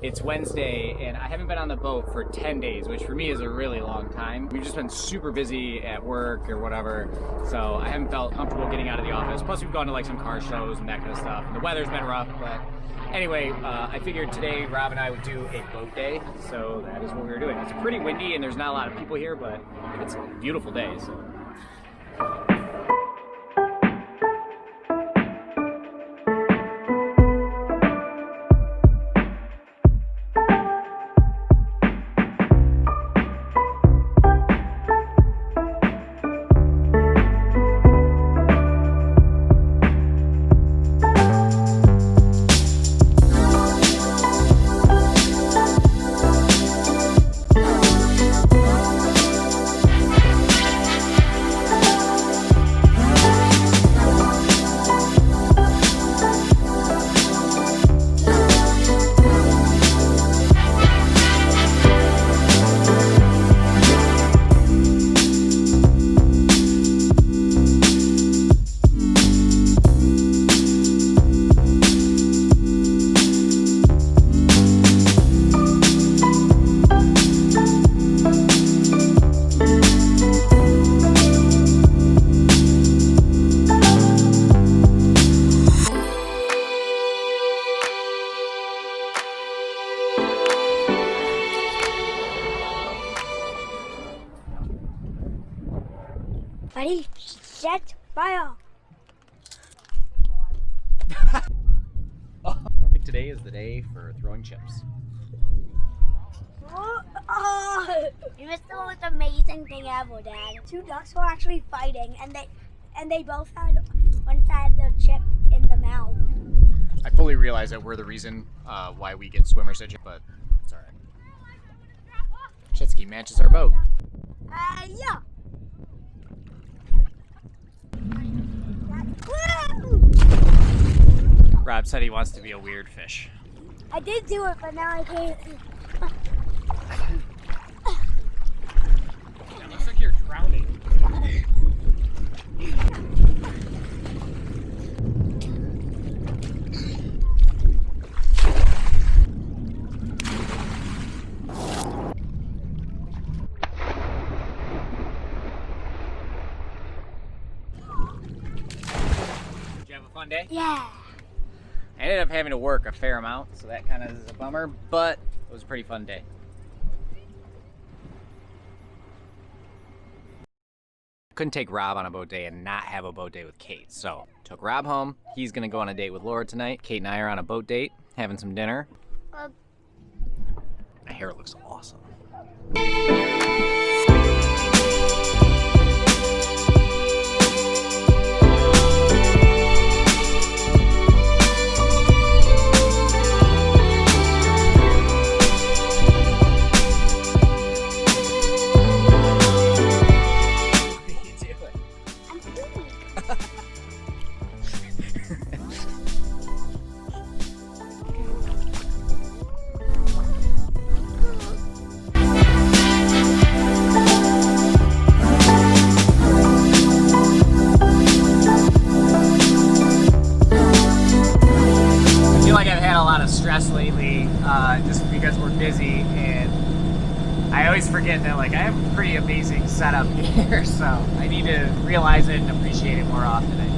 It's Wednesday and I haven't been on the boat for 10 days, which for me is a really long time. We've just been super busy at work or whatever, so I haven't felt comfortable getting out of the office. Plus we've gone to like some car shows and that kind of stuff. And the weather's been rough, but anyway, I figured today Rob and I would do a boat day, so that is what we're doing. It's pretty windy and there's not a lot of people here, but it's a beautiful day, so. Ready, set, fire! I don't think today is the day for throwing chips. Oh, you missed the most amazing thing ever, Dad. Two ducks were actually fighting, and they both had one side of the chip in the mouth. I fully realize that we're the reason why we get swimmer stitching, but it's alright. Jet ski matches our boat. Yeah. Rob said he wants to be a weird fish. I did do it, but now I can't. It looks like you're drowning. Did you have a fun day? Yeah. I ended up having to work a fair amount, so that kind of is a bummer, but it was a pretty fun day. Couldn't take Rob on a boat day and not have a boat day with Kate, so took Rob home. He's gonna go on a date with Laura tonight. Kate and I are on a boat date, having some dinner. My hair looks awesome. Stress lately, just because we're busy, and I always forget that like I have a pretty amazing setup here, so I need to realize it and appreciate it more often.